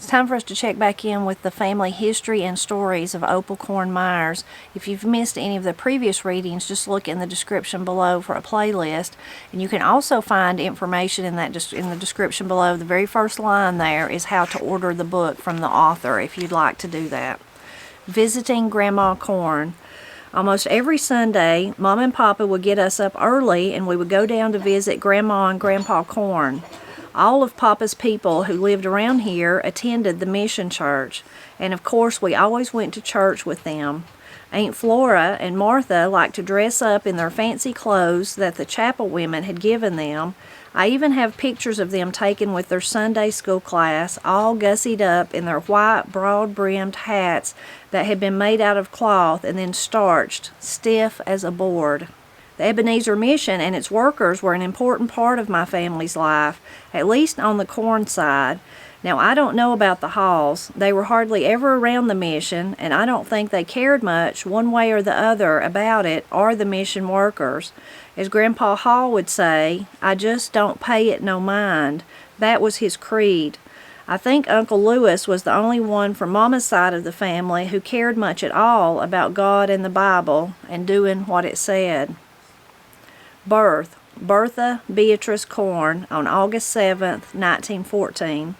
It's time for us to check back in with the family history and stories of Opal Corn Myers. If you've missed any of the previous readings, just look in the description below for a playlist. And you can also find information in the description below. The very first line there is how to order the book from the author if you'd like to do that. Visiting Grandma Corn. Almost every Sunday, Mom and Papa would get us up early and we would go down to visit Grandma and Grandpa Corn. All of Papa's people who lived around here attended the mission church, and of course we always went to church with them. Aunt Flora and Martha liked to dress up in their fancy clothes that the chapel women had given them. I even have pictures of them taken with their Sunday school class, all gussied up in their white, broad-brimmed hats that had been made out of cloth and then starched, stiff as a board. The Ebenezer Mission and its workers were an important part of my family's life, at least on the Corn side. Now, I don't know about the Halls. They were hardly ever around the mission, and I don't think they cared much, one way or the other, about it or the mission workers. As Grandpa Hall would say, I just don't pay it no mind. That was his creed. I think Uncle Lewis was the only one from Mama's side of the family who cared much at all about God and the Bible and doing what it said. Birth: Bertha Beatrice Corn on August 7th, 1914.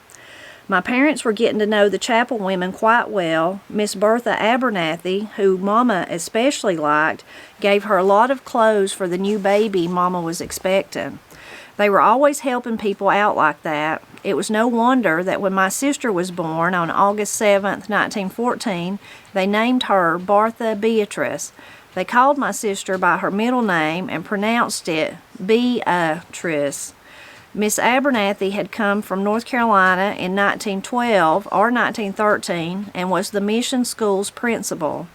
My parents were getting to know the chapel women quite well. Miss Bertha Abernathy, who Mama especially liked, gave her a lot of clothes for the new baby Mama was expecting. They were always helping people out like that. It was no wonder that when my sister was born on August 7th, 1914, they named her Bertha Beatrice. They called my sister by her middle name and pronounced it Beatrice. Miss Abernathy had come from North Carolina in 1912 or 1913 and was the mission school's principal.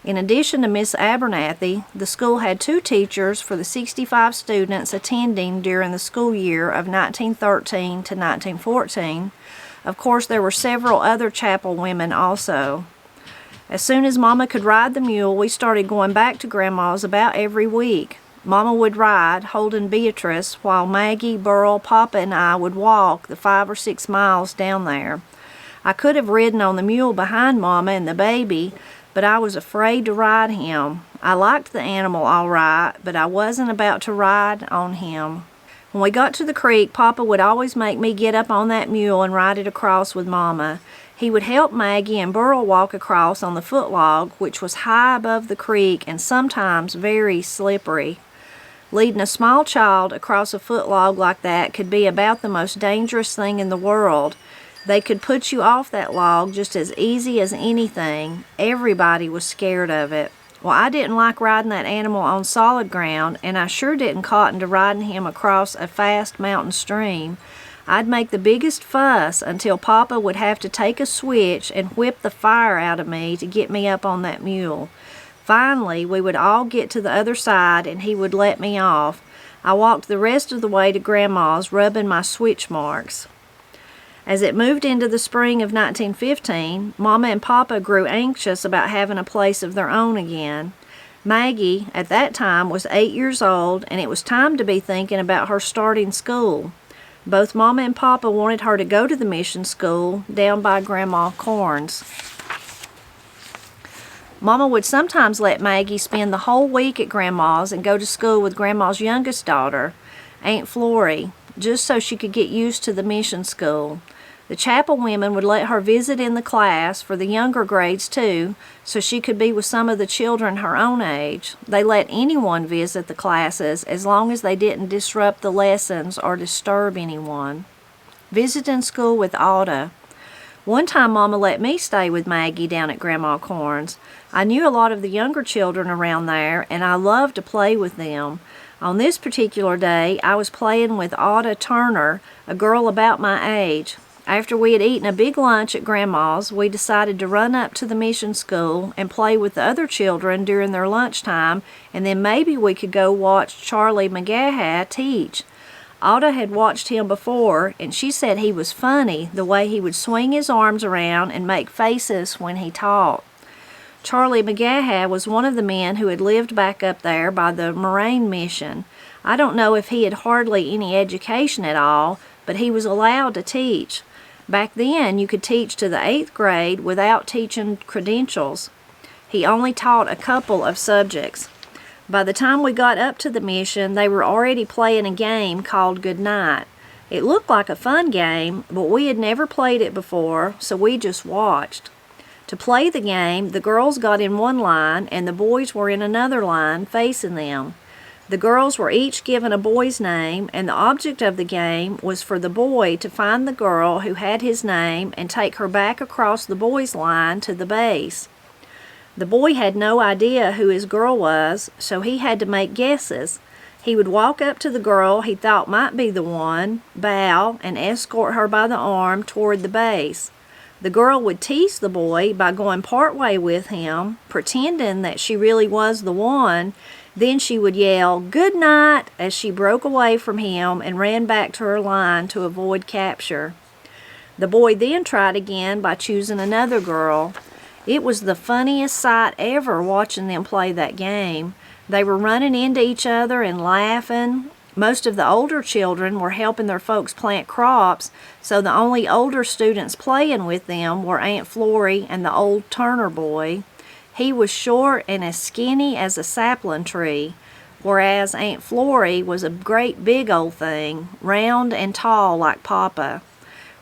In addition to Miss Abernathy, the school had 2 teachers for the 65 students attending during the school year of 1913 to 1914. Of course, there were several other chapel women also. As soon as Mama could ride the mule, we started going back to Grandma's about every week. Mama would ride, holding Beatrice, while Maggie, Burl, Papa, and I would walk the 5 or 6 miles down there. I could have ridden on the mule behind Mama and the baby, but I was afraid to ride him. I liked the animal all right, but I wasn't about to ride on him. When we got to the creek, Papa would always make me get up on that mule and ride it across with Mama. He would help Maggie and Burl walk across on the footlog, which was high above the creek and sometimes very slippery. Leading a small child across a footlog like that could be about the most dangerous thing in the world. They could put you off that log just as easy as anything. Everybody was scared of it. Well, I didn't like riding that animal on solid ground, and I sure didn't cotton to riding him across a fast mountain stream. I'd make the biggest fuss until Papa would have to take a switch and whip the fire out of me to get me up on that mule. Finally, we would all get to the other side and he would let me off. I walked the rest of the way to Grandma's, rubbing my switch marks. As it moved into the spring of 1915, Mama and Papa grew anxious about having a place of their own again. Maggie, at that time, was 8 years old, and it was time to be thinking about her starting school. Both Mama and Papa wanted her to go to the mission school down by Grandma Corn's. Mama would sometimes let Maggie spend the whole week at Grandma's and go to school with Grandma's youngest daughter, Aunt Flory, just so she could get used to the mission school. The chapel women would let her visit in the class for the younger grades too, so she could be with some of the children her own age. They let anyone visit the classes as long as they didn't disrupt the lessons or disturb anyone. Visiting school with Ada. One time Mama let me stay with Maggie down at Grandma Corn's. I knew a lot of the younger children around there, and I loved to play with them. On this particular day, I was playing with Ada Turner, a girl about my age. After we had eaten a big lunch at Grandma's, we decided to run up to the mission school and play with the other children during their lunchtime, and then maybe we could go watch Charlie McGaha teach. Ada had watched him before, and she said he was funny, the way he would swing his arms around and make faces when he taught. Charlie McGaha was one of the men who had lived back up there by the Moraine Mission. I don't know if he had hardly any education at all, but he was allowed to teach. Back then, you could teach to the 8th grade without teaching credentials. He only taught a couple of subjects. By the time we got up to the mission, they were already playing a game called Good Night. It looked like a fun game, but we had never played it before, so we just watched. To play the game, the girls got in one line and the boys were in another line facing them. The girls were each given a boy's name, and the object of the game was for the boy to find the girl who had his name and take her back across the boys' line to the base. The boy had no idea who his girl was, so he had to make guesses. He would walk up to the girl he thought might be the one, bow, and escort her by the arm toward the base. The girl would tease the boy by going part way with him, pretending that she really was the one. Then she would yell, "Good night," as she broke away from him and ran back to her line to avoid capture. The boy then tried again by choosing another girl. It was the funniest sight ever watching them play that game. They were running into each other and laughing. Most of the older children were helping their folks plant crops, so the only older students playing with them were Aunt Flory and the old Turner boy. He was short and as skinny as a sapling tree, whereas Aunt Flory was a great big old thing, round and tall like Papa.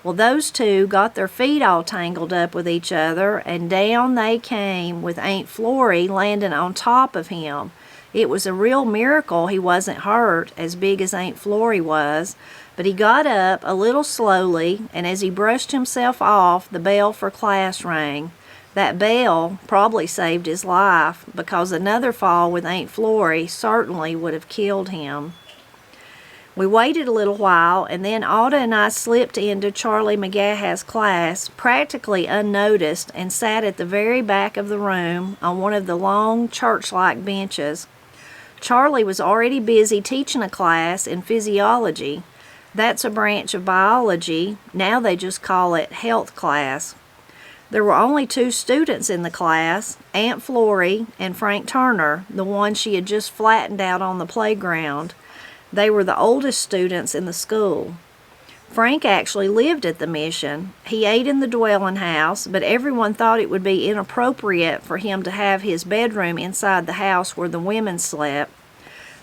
Well, those two got their feet all tangled up with each other, and down they came with Aunt Flory landing on top of him. It was a real miracle he wasn't hurt, as big as Aunt Flory was, but he got up a little slowly, and as he brushed himself off, the bell for class rang. That bell probably saved his life, because another fall with Aunt Flory certainly would have killed him. We waited a little while, and then Alda and I slipped into Charlie McGaha's class, practically unnoticed, and sat at the very back of the room on one of the long church-like benches. Charlie was already busy teaching a class in physiology. That's a branch of biology. Now they just call it health class. There were only 2 students in the class, Aunt Flory and Frank Turner, the one she had just flattened out on the playground. They were the oldest students in the school. Frank actually lived at the mission. He ate in the dwelling house, but everyone thought it would be inappropriate for him to have his bedroom inside the house where the women slept.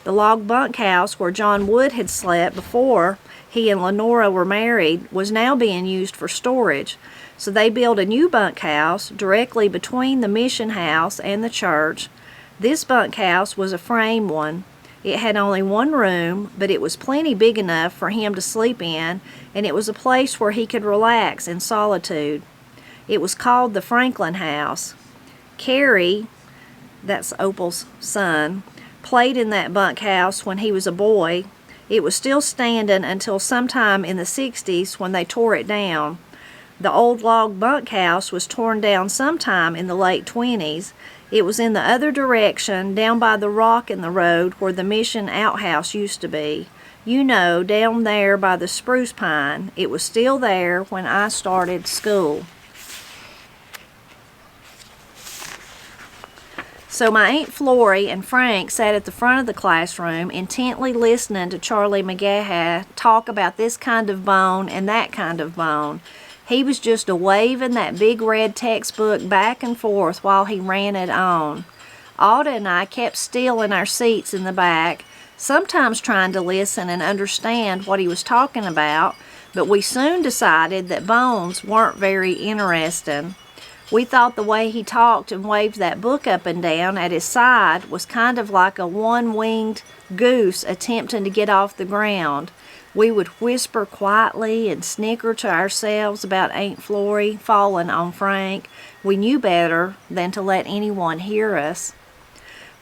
The log bunkhouse where John Wood had slept before he and Lenora were married was now being used for storage, so they built a new bunkhouse directly between the mission house and the church. This bunkhouse was a frame one. It had only one room, but it was plenty big enough for him to sleep in, and it was a place where he could relax in solitude. It was called the Franklin House. Carrie, that's Opal's son, played in that bunkhouse when he was a boy. It was still standing until sometime in the 60s when they tore it down. The old log bunkhouse was torn down sometime in the late 20s. It was in the other direction, down by the rock in the road where the mission outhouse used to be. You know, down there by the spruce pine. It was still there when I started school. So my Aunt Flory and Frank sat at the front of the classroom, intently listening to Charlie McGaha talk about this kind of bone and that kind of bone. He was just a-waving that big red textbook back and forth while he ran it on. Alda and I kept still in our seats in the back, sometimes trying to listen and understand what he was talking about, but we soon decided that bones weren't very interesting. We thought the way he talked and waved that book up and down at his side was kind of like a one-winged goose attempting to get off the ground. We would whisper quietly and snicker to ourselves about Aunt Flory falling on Frank. We knew better than to let anyone hear us.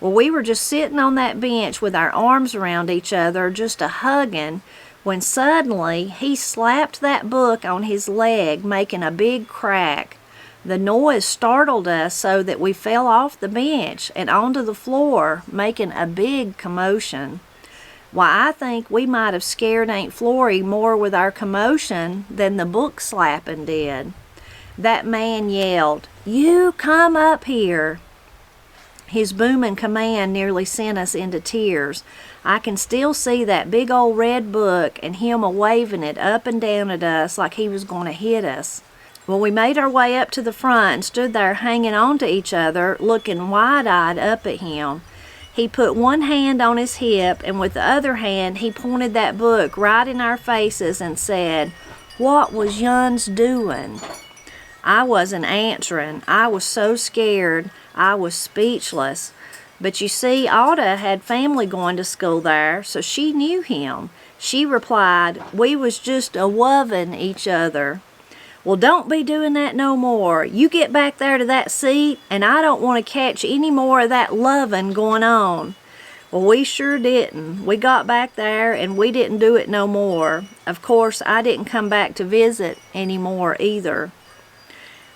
Well, we were just sitting on that bench with our arms around each other, just a-hugging, when suddenly he slapped that book on his leg, making a big crack. The noise startled us so that we fell off the bench and onto the floor, making a big commotion. Why, I think we might have scared Aunt Flory more with our commotion than the book slapping did. That man yelled, "You come up here." His booming command nearly sent us into tears. I can still see that big old red book and him a-waving it up and down at us like he was going to hit us. Well, we made our way up to the front and stood there hanging on to each other, looking wide-eyed up at him. He put one hand on his hip, and with the other hand he pointed that book right in our faces and said, "What was yuns doing?" I wasn't answering. I was so scared. I was speechless. But you see, Alda had family going to school there, so she knew him. She replied, "We was just a-woving each other." "Well, don't be doing that no more. You get back there to that seat, and I don't want to catch any more of that lovin' going on." Well, we sure didn't. We got back there, and we didn't do it no more. Of course, I didn't come back to visit anymore either.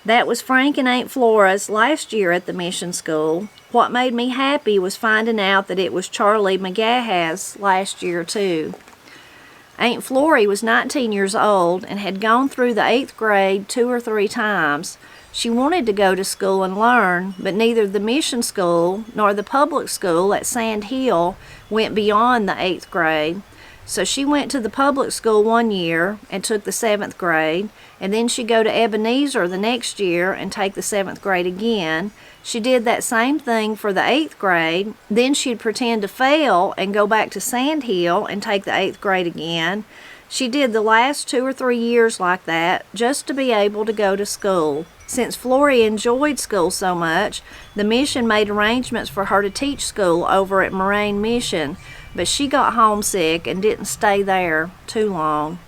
That was Frank and Aunt Flora's last year at the mission school. What made me happy was finding out that it was Charlie McGah's last year too. Aunt Flory was 19 years old and had gone through the 8th grade 2 or 3 times. She wanted to go to school and learn, but neither the mission school nor the public school at Sand Hill went beyond the 8th grade. So she went to the public school one year and took the 7th grade, and then she'd go to Ebenezer the next year and take the 7th grade again. She did that same thing for the 8th grade. Then she'd pretend to fail and go back to Sand Hill and take the 8th grade again. She did the last 2 or 3 years like that just to be able to go to school. Since Flory enjoyed school so much, the mission made arrangements for her to teach school over at Moraine Mission, but she got homesick and didn't stay there too long.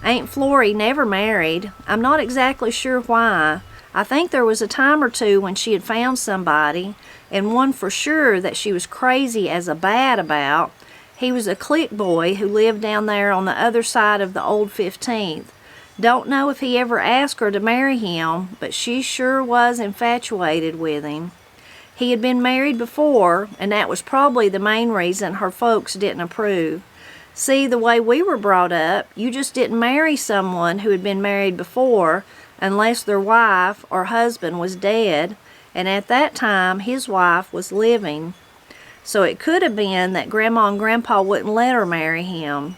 Aunt Flory never married. I'm not exactly sure why. I think there was a time or two when she had found somebody, and one for sure that she was crazy as a bat about. He was a clique boy who lived down there on the other side of the old 15th. Don't know if he ever asked her to marry him, but she sure was infatuated with him. He had been married before, and that was probably the main reason her folks didn't approve. See, the way we were brought up, you just didn't marry someone who had been married before unless their wife or husband was dead, and at that time his wife was living. So it could have been that Grandma and Grandpa wouldn't let her marry him.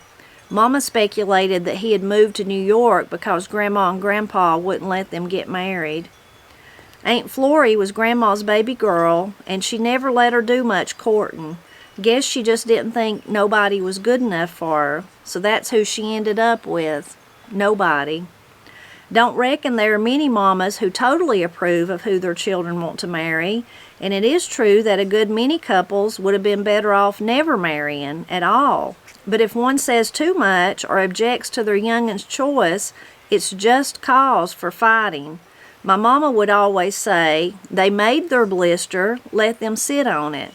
Mama speculated that he had moved to New York because Grandma and Grandpa wouldn't let them get married. Aunt Flory was Grandma's baby girl, and she never let her do much courting. Guess she just didn't think nobody was good enough for her, so that's who she ended up with. Nobody. Don't reckon there are many mamas who totally approve of who their children want to marry, and it is true that a good many couples would have been better off never marrying at all. But if one says too much or objects to their youngin's choice, it's just cause for fighting. My mama would always say, "They made their blister, let them sit on it."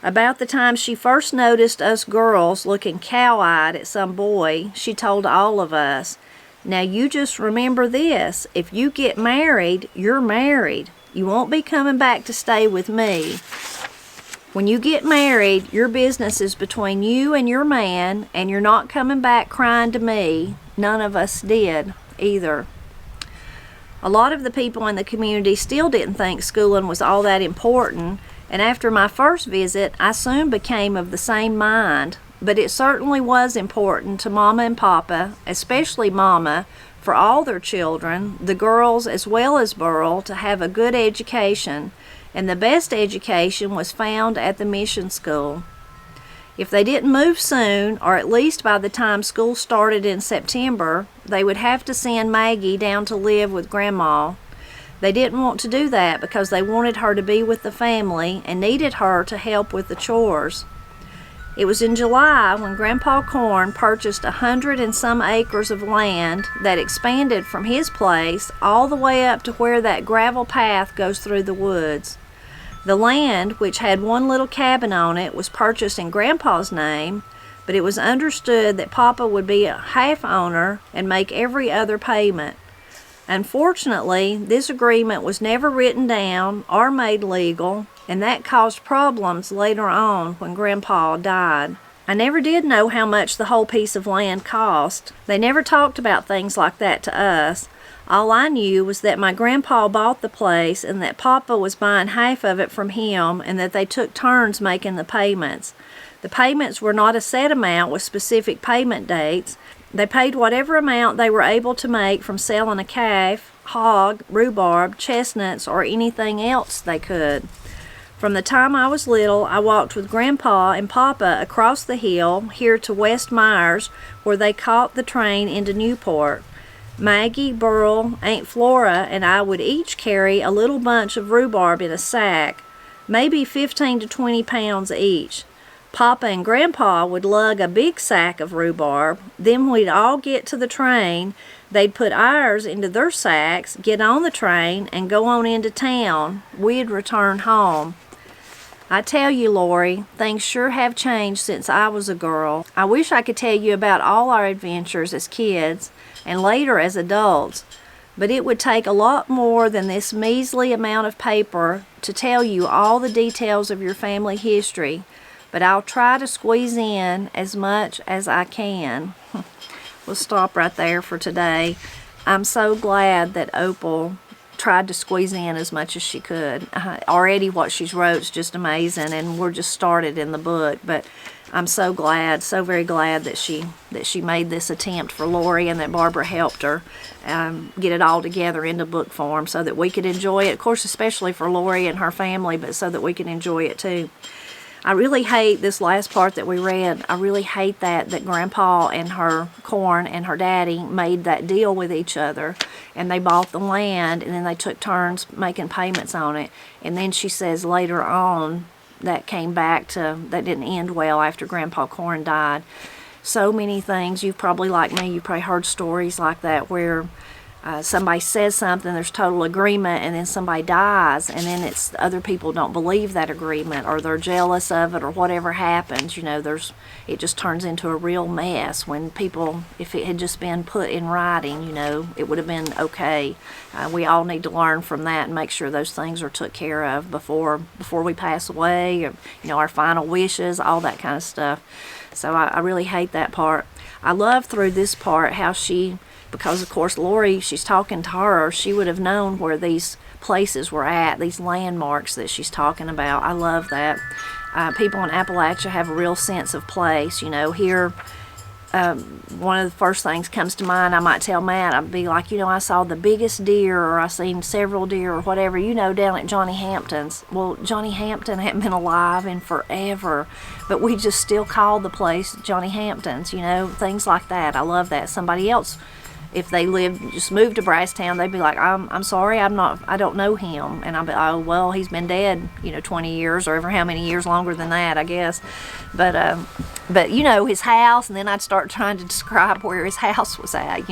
About the time she first noticed us girls looking cow-eyed at some boy, she told all of us, "Now you just remember this, if you get married, you're married. You won't be coming back to stay with me. When you get married, your business is between you and your man, and you're not coming back crying to me." None of us did either. A lot of the people in the community still didn't think schooling was all that important, and after my first visit, I soon became of the same mind. But it certainly was important to Mama and Papa, especially Mama, for all their children, the girls as well as Burl, to have a good education, and the best education was found at the mission school. If they didn't move soon, or at least by the time school started in September, they would have to send Maggie down to live with Grandma. They didn't want to do that because they wanted her to be with the family and needed her to help with the chores. It was in July when Grandpa Corn purchased 100 and some acres of land that expanded from his place all the way up to where that gravel path goes through the woods. The land, which had one little cabin on it, was purchased in Grandpa's name, but it was understood that Papa would be a half owner and make every other payment. Unfortunately, this agreement was never written down or made legal, and that caused problems later on when Grandpa died. I never did know how much the whole piece of land cost. They never talked about things like that to us. All I knew was that my grandpa bought the place and that Papa was buying half of it from him and that they took turns making the payments. The payments were not a set amount with specific payment dates. They paid whatever amount they were able to make from selling a calf, hog, rhubarb, chestnuts, or anything else they could. From the time I was little, I walked with Grandpa and Papa across the hill here to West Myers, where they caught the train into Newport. Maggie, Burl, Aunt Flora, and I would each carry a little bunch of rhubarb in a sack, maybe 15 to 20 pounds each. Papa and Grandpa would lug a big sack of rhubarb. Then we'd all get to the train. They'd put ours into their sacks, get on the train, and go on into town. We'd return home. I tell you, Lori, things sure have changed since I was a girl. I wish I could tell you about all our adventures as kids and later as adults, but it would take a lot more than this measly amount of paper to tell you all the details of your family history, but I'll try to squeeze in as much as I can. We'll stop right there for today. I'm so glad that Opal tried to squeeze in as much as she could. Already what she's wrote is just amazing, and we're just started in the book, but I'm so glad, so very glad that she made this attempt for Lori and that Barbara helped her get it all together into book form so that we could enjoy it, of course, especially for Lori and her family, but so that we could enjoy it too. I really hate this last part that we read. I really hate that Grandpa and her Corn and her daddy made that deal with each other, and they bought the land, and then they took turns making payments on it. And then she says later on that that didn't end well after Grandpa Corn died. So many things, you've probably, like me, you probably heard stories like that where somebody says something, there's total agreement, and then somebody dies, and then it's other people don't believe that agreement, or they're jealous of it, or whatever happens. It just turns into a real mess when people, if it had just been put in writing, it would have been okay. We all need to learn from that and make sure those things are took care of before we pass away, or, our final wishes, all that kind of stuff. So I really hate that part. I love through this part how because of course Lori, she's talking to her, she would have known where these places were at, these landmarks that she's talking about. I love that. People in Appalachia have a real sense of place. Here, one of the first things comes to mind, I might tell Matt, I'd be like, I saw the biggest deer, or I seen several deer, or whatever, down at Johnny Hampton's. Well, Johnny Hampton hadn't been alive in forever, but we just still call the place Johnny Hampton's, things like that. I love that. Somebody else, if they just moved to Brasstown, they'd be like, I'm sorry, I don't know him. And I'll be, oh, well, he's been dead, 20 years or ever how many years longer than that, I guess. But his house, and then I'd start trying to describe where his house was at,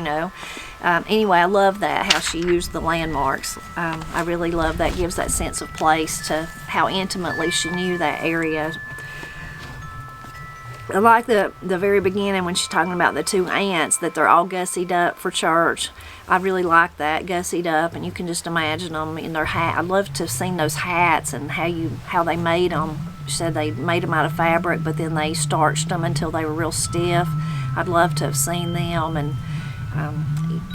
Anyway, I love that, how she used the landmarks. I really love that. Gives that sense of place to how intimately she knew that area. I like the very beginning when she's talking about the two aunts, that they're all gussied up for church. I really like that, gussied up, and you can just imagine them in their hat. I'd love to have seen those hats and how they made them. She said they made them out of fabric, but then they starched them until they were real stiff. I'd love to have seen them, and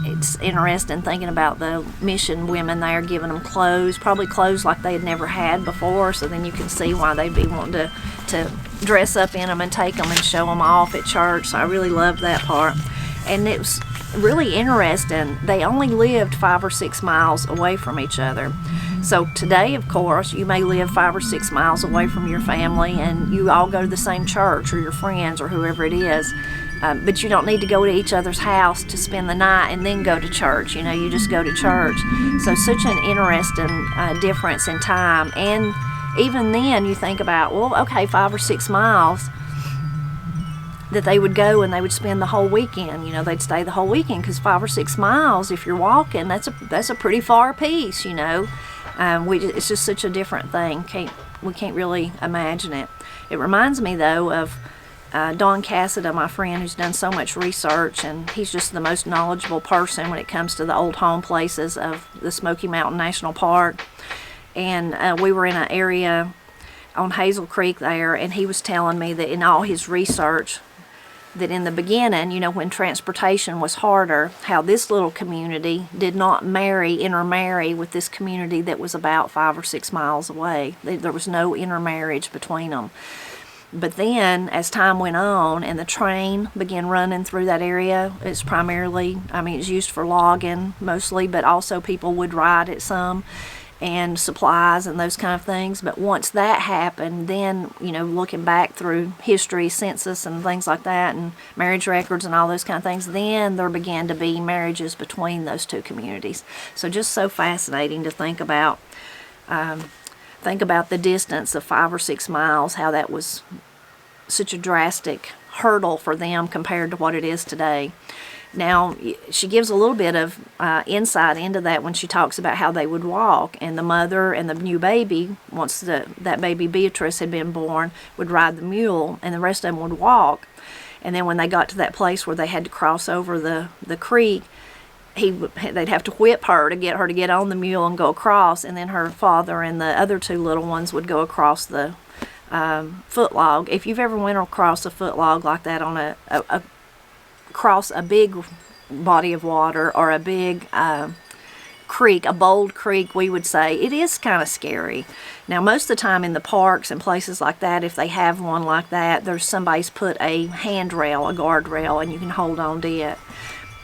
it's interesting thinking about the mission women there giving them clothes, probably clothes like they had never had before, so then you can see why they'd be wanting to dress up in them and take them and show them off at church. So I really loved that part. And it was really interesting. They only lived 5 or 6 miles away from each other. So today, of course, you may live 5 or 6 miles away from your family and you all go to the same church, or your friends, or whoever it is. But you don't need to go to each other's house to spend the night and then go to church. You just go to church. So such an interesting difference in time. And even then you think about, well, okay, 5 or 6 miles that they would go and they would spend the whole weekend. They'd stay the whole weekend, because 5 or 6 miles, if you're walking, that's a pretty far piece. It's just such a different thing. We can't really imagine it. It reminds me though of Don Cassida, my friend, who's done so much research, and he's just the most knowledgeable person when it comes to the old home places of the Smoky Mountain National Park. And we were in an area on Hazel Creek there, and he was telling me that in all his research, that in the beginning, you know, when transportation was harder, how this little community did not intermarry with this community that was about 5 or 6 miles away. There was no intermarriage between them. But then, as time went on and the train began running through that area, it's primarily, I mean, it's used for logging mostly, but also people would ride it some, and supplies and those kind of things. But once that happened, then, you know, looking back through history, census and things like that, and marriage records and all those kind of things, then there began to be marriages between those two communities. So just so fascinating to think about. Think about the distance of 5 or 6 miles, how that was such a drastic hurdle for them compared to what it is today. Now, she gives a little bit of insight into that when she talks about how they would walk, and the mother and the new baby, once that baby Beatrice had been born, would ride the mule, and the rest of them would walk. And then when they got to that place where they had to cross over the creek, they'd have to whip her to get on the mule and go across, and then her father and the other two little ones would go across the foot log. If you've ever went across a foot log like that on across a big body of water or a big creek, a bold creek, we would say, it is kind of scary. Now, most of the time in the parks and places like that, if they have one like that, there's somebody's put a handrail, a guardrail, and you can hold on to it.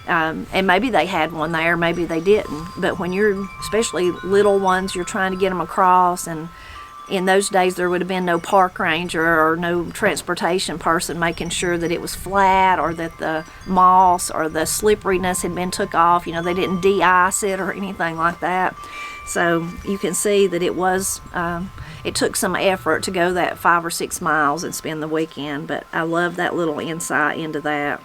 And maybe they had one there, maybe they didn't. But when you're, especially little ones, you're trying to get them across, and in those days there would have been no park ranger or no transportation person making sure that it was flat or that the moss or the slipperiness had been took off. You know, they didn't de-ice it or anything like that. So you can see that it was, it took some effort to go that 5 or 6 miles and spend the weekend. But I love that little insight into that.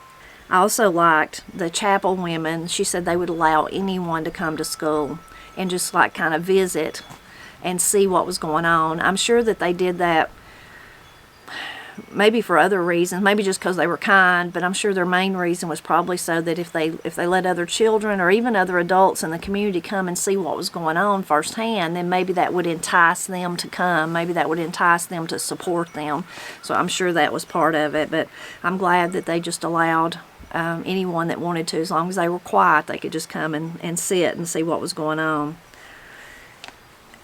I also liked the chapel women. She said they would allow anyone to come to school and just like kind of visit and see what was going on. I'm sure that they did that maybe for other reasons, maybe just because they were kind, but I'm sure their main reason was probably so that if they let other children or even other adults in the community come and see what was going on firsthand, then maybe that would entice them to come. Maybe that would entice them to support them. So I'm sure that was part of it, but I'm glad that they just allowed anyone that wanted to, as long as they were quiet, they could just come and sit and see what was going on.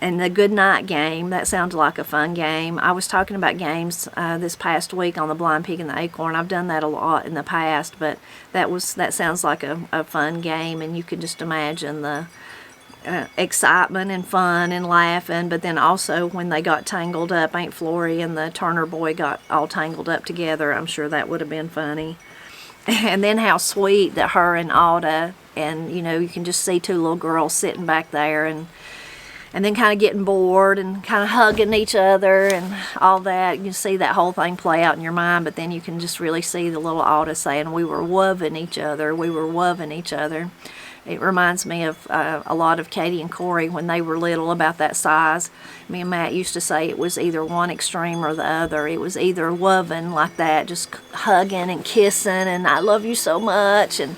And the good night game, that sounds like a fun game. I was talking about games this past week on the Blind Pig and the Acorn. I've done that a lot in the past, but that sounds like a fun game, and you can just imagine the excitement and fun and laughing. But then also when they got tangled up, Aunt Flory and the Turner boy got all tangled up together. I'm sure that would have been funny. And then how sweet that her and Alda, and you know, you can just see two little girls sitting back there and then kind of getting bored and kind of hugging each other and all that. You can see that whole thing play out in your mind, but then you can just really see the little Alda saying, we were loving each other, we were loving each other. It reminds me of a lot of Katie and Corey when they were little, about that size. Me and Matt used to say it was either one extreme or the other. It was either loving like that, just hugging and kissing and I love you so much, and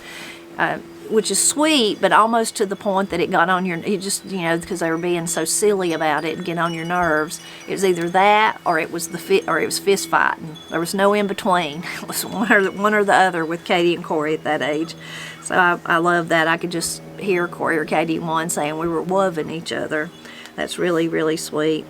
which is sweet, but almost to the point that it got on your, it just, you know, because they were being so silly about it and get on your nerves. It was either that or it was fist fighting. There was no in between. It was one or the other with Katie and Corey at that age. So I love that. I could just hear Corey or Katie one saying we were loving each other. That's really, really sweet.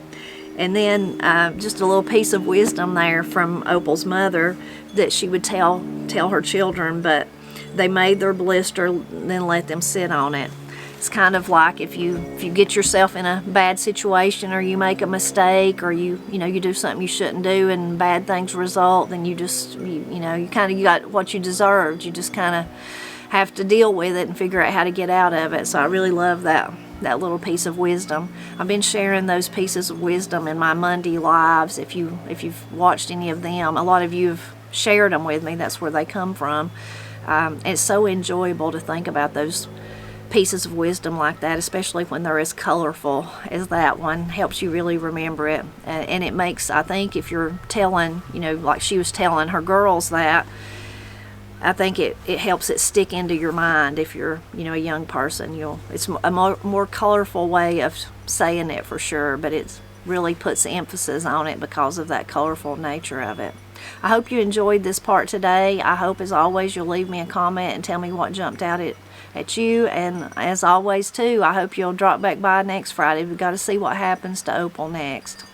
And then just a little piece of wisdom there from Opal's mother that she would tell her children, but they made their blister, then let them sit on it. It's kind of like if you get yourself in a bad situation, or you make a mistake, or you do something you shouldn't do and bad things result, then you got what you deserved. You just kind of have to deal with it and figure out how to get out of it. So I really love that little piece of wisdom. I've been sharing those pieces of wisdom in my Monday lives. If you've watched any of them, a lot of you have shared them with me. That's where they come from. It's so enjoyable to think about those pieces of wisdom like that, especially when they're as colorful as that one. Helps you really remember it. And it makes, I think, if you're telling, like she was telling her girls that, I think it helps it stick into your mind. If you're, a young person, it's a more colorful way of saying it for sure, but it really puts emphasis on it because of that colorful nature of it. I hope you enjoyed this part today. I hope, as always, you'll leave me a comment and tell me what jumped out at you. And as always, too, I hope you'll drop back by next Friday. We've got to see what happens to Opal next.